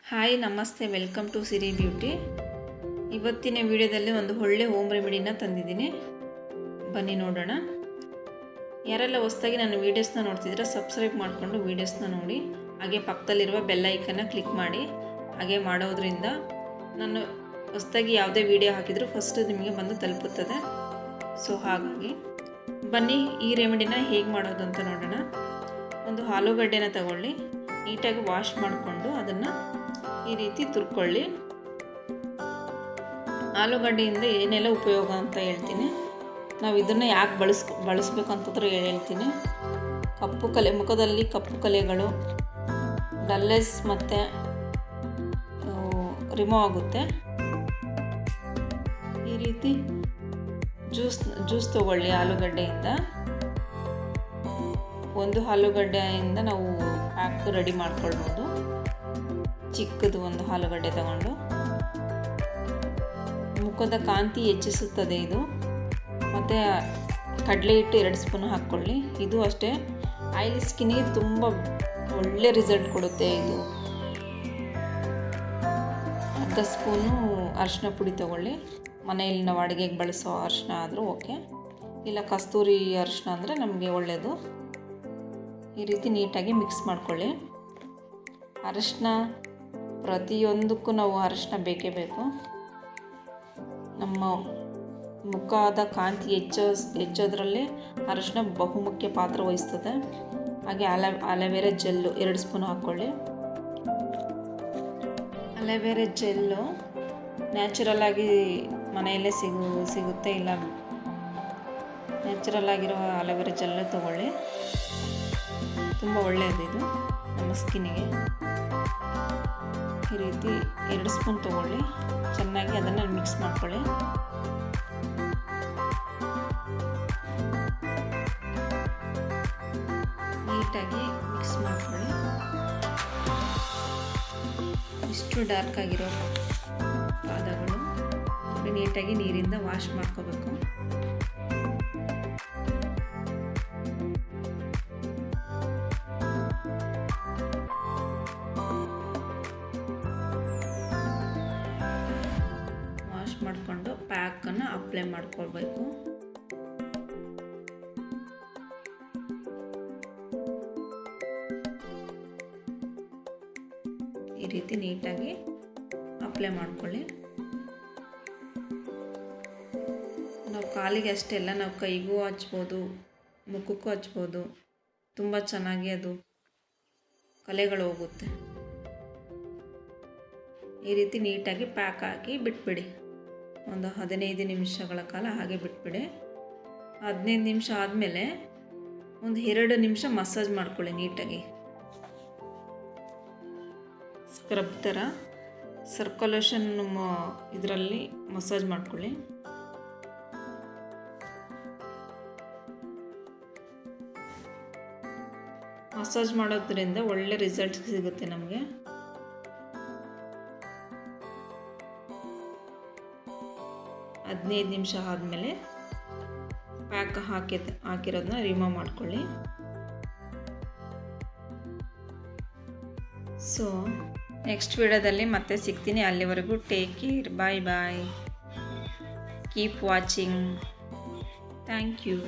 Hi ನಮಸ್ತೆ, welcome to Siri beauty. ಇವತ್ತಿನ ವಿಡಿಯೋದಲ್ಲಿ ಒಂದು ಒಳ್ಳೆ ಹೋಮ್ ರೆಮಿಡಿನ ತಂದಿದ್ದೀನಿ, ಬನ್ನಿ ನೋಡೋಣ. ಯಾರೆಲ್ಲ ಹೊಸದಾಗಿ ನನ್ನ ವೀಡಿಯೋಸ್ನ ನೋಡ್ತಿದ್ರೆ ಸಬ್ಸ್ಕ್ರೈಬ್ ಮಾಡಿಕೊಂಡು ವೀಡಿಯೋಸ್ನ ನೋಡಿ, ಹಾಗೆ ಪಕ್ಕದಲ್ಲಿರುವ ಬೆಲ್ ಐಕನ್ನ ಕ್ಲಿಕ್ ಮಾಡಿ. ಹಾಗೆ ಮಾಡೋದ್ರಿಂದ ನಾನು ಹೊಸದಾಗಿ ಯಾವುದೇ ವಿಡಿಯೋ ಹಾಕಿದರೂ ಫಸ್ಟ್ ನಿಮಗೆ ಬಂದು ತಲುಪುತ್ತದೆ. ಸೊ ಹಾಗಾಗಿ ಬನ್ನಿ ಈ ರೆಮಿಡಿನ ಹೇಗೆ ಮಾಡೋದು ಅಂತ ನೋಡೋಣ. ಒಂದು ಆಲೂಗಡ್ಡೆನ ತಗೊಳ್ಳಿ, ನೀಟಾಗಿ ವಾಶ್ ಮಾಡಿಕೊಂಡು ಅದನ್ನು ಈ ರೀತಿ ತುರ್ಕೊಳ್ಳಿ. ಆಲೂಗಡ್ಡೆಯಿಂದ ಏನೆಲ್ಲ ಉಪಯೋಗ ಅಂತ ಹೇಳ್ತೀನಿ. ನಾವು ಇದನ್ನು ಯಾಕೆ ಬಳಸಬೇಕು ಅಂತಂದ್ರೆ ಹೇಳ್ತೀನಿ. ಮುಖದಲ್ಲಿ ಕಪ್ಪು ಕಲೆಗಳು, ಡಲ್ನೆಸ್ ಮತ್ತು ರಿಮೂವ್ ಆಗುತ್ತೆ. ಈ ರೀತಿ ಜ್ಯೂಸ್ ತಗೊಳ್ಳಿ ಆಲೂಗಡ್ಡೆಯಿಂದ. ಒಂದು ಆಲೂಗಡ್ಡೆಯಿಂದ ನಾವು ಪ್ಯಾಕ್ ರೆಡಿ ಮಾಡ್ಕೊಳ್ಬೋದು. ಚಿಕ್ಕದು ಒಂದು ಆಲೂಗಡ್ಡೆ ತಗೊಂಡು ಮುಖದ ಕಾಂತಿ ಹೆಚ್ಚಿಸುತ್ತದೆ ಇದು. ಮತ್ತು ಕಡಲೆ ಹಿಟ್ಟು 2 ಸ್ಪೂನ್ ಹಾಕ್ಕೊಳ್ಳಿ. ಇದು ಅಷ್ಟೇ ಆಯಿಲ್ ಸ್ಕಿನ್ಗೆ ತುಂಬ ಒಳ್ಳೆ ರಿಸಲ್ಟ್ ಕೊಡುತ್ತೆ. ಇದು ಅರ್ಧ ಸ್ಪೂನು ಅರಿಶಿನ ಪುಡಿ ತಗೊಳ್ಳಿ. ಮನೆಯಲ್ಲಿ ನಾವು ಅಡುಗೆಗೆ ಬಳಸೋ ಅರಿಶಿನ ಆದರೂ ಓಕೆ, ಇಲ್ಲ ಕಸ್ತೂರಿ ಅರಿಶಿನ ಅಂದರೆ ನಮಗೆ ಒಳ್ಳೆಯದು. ಈ ರೀತಿ ನೀಟಾಗಿ ಮಿಕ್ಸ್ ಮಾಡ್ಕೊಳ್ಳಿ. ಅರಿಶಿನ ಪ್ರತಿಯೊಂದಕ್ಕೂ ನಾವು ಅರಿಶಿನ ಬೇಕೇ ಬೇಕು. ನಮ್ಮ ಮುಖದ ಕಾಂತಿ ಹೆಚ್ಚೋದ್ರಲ್ಲಿ ಅರಿಶಿನ ಬಹುಮುಖ್ಯ ಪಾತ್ರ ವಹಿಸ್ತದೆ. ಹಾಗೆ ಅಲೋವೆರಾ ಜೆಲ್ಲು 2 ಸ್ಪೂನ್ ಹಾಕ್ಕೊಳ್ಳಿ. ಅಲೋವೆರಾ ಜೆಲ್ಲು ನ್ಯಾಚುರಲ್ ಆಗಿ ಮನೆಯಲ್ಲೇ ಸಿಗುತ್ತೆ, ಇಲ್ಲ ನ್ಯಾಚುರಲ್ ಆಗಿರೋ ಅಲೋವೆರಾ ಜೆಲ್ಲು ತಗೊಳ್ಳಿ. ತುಂಬ ಒಳ್ಳೆಯದು ಇದು ನಮ್ಮ ಸ್ಕಿನ್ನಿಗೆ. ಈ ರೀತಿ 2 ಸ್ಪೂನ್ ತಗೊಳ್ಳಿ, ಚೆನ್ನಾಗಿ ಅದನ್ನು ಮಿಕ್ಸ್ ಮಾಡ್ಕೊಳ್ಳಿ. ನೀಟಾಗಿ ಮಿಕ್ಸ್ ಮಾಡ್ಕೊಳ್ಳಿ. ಇಷ್ಟು ಡಾರ್ಕ್ ಆಗಿರೋ ಪಾದಗಳು ನೀಟಾಗಿ ನೀರಿಂದ ವಾಶ್ ಮಾಡ್ಕೋಬೇಕು. ಮಾಡಿಕೊಂಡು ಪ್ಯಾಕನ್ನು ಅಪ್ಲೈ ಮಾಡ್ಕೊಳ್ಬೇಕು. ಈ ರೀತಿ ನೀಟಾಗಿ ಅಪ್ಲೈ ಮಾಡ್ಕೊಳ್ಳಿ. ನಾವು ಕಾಲಿಗೆ ಅಷ್ಟೇ ಅಲ್ಲ, ನಾವು ಕೈಗೂ ಹಚ್ಬೋದು, ಮುಖಕ್ಕೂ ಹಚ್ಬೋದು. ತುಂಬ ಚೆನ್ನಾಗಿ ಅದು ಕಲೆಗಳು ಹೋಗುತ್ತೆ. ಈ ರೀತಿ ನೀಟಾಗಿ ಪ್ಯಾಕ್ ಹಾಕಿ ಬಿಟ್ಬಿಡಿ. ಒಂದು 15 ನಿಮಿಷಗಳ ಕಾಲ ಹಾಗೆ ಬಿಟ್ಬಿಡಿ. 15 ನಿಮಿಷ ಆದಮೇಲೆ ಒಂದು 2 ನಿಮಿಷ ಮಸಾಜ್ ಮಾಡ್ಕೊಳ್ಳಿ. ನೀಟಾಗಿ ಸ್ಕ್ರಬ್ ಥರ ಸರ್ಕ್ಯುಲೇಷನ್ ಇದರಲ್ಲಿ ಮಸಾಜ್ ಮಾಡ್ಕೊಳ್ಳಿ. ಮಸಾಜ್ ಮಾಡೋದ್ರಿಂದ ಒಳ್ಳೆ ರಿಸಲ್ಟ್ ಸಿಗುತ್ತೆ ನಮಗೆ. ಹದಿನೈದು ನಿಮಿಷ ಆದಮೇಲೆ ಪ್ಯಾಕ್ ಹಾಕಿರೋದನ್ನ ರಿಮೂವ್ ಮಾಡ್ಕೊಳ್ಳಿ. ಸೊ ನೆಕ್ಸ್ಟ್ ವಿಡಿಯೋದಲ್ಲಿ ಮತ್ತೆ ಸಿಗ್ತೀನಿ. ಅಲ್ಲಿವರೆಗೂ take care, bye bye, keep watching, thank you.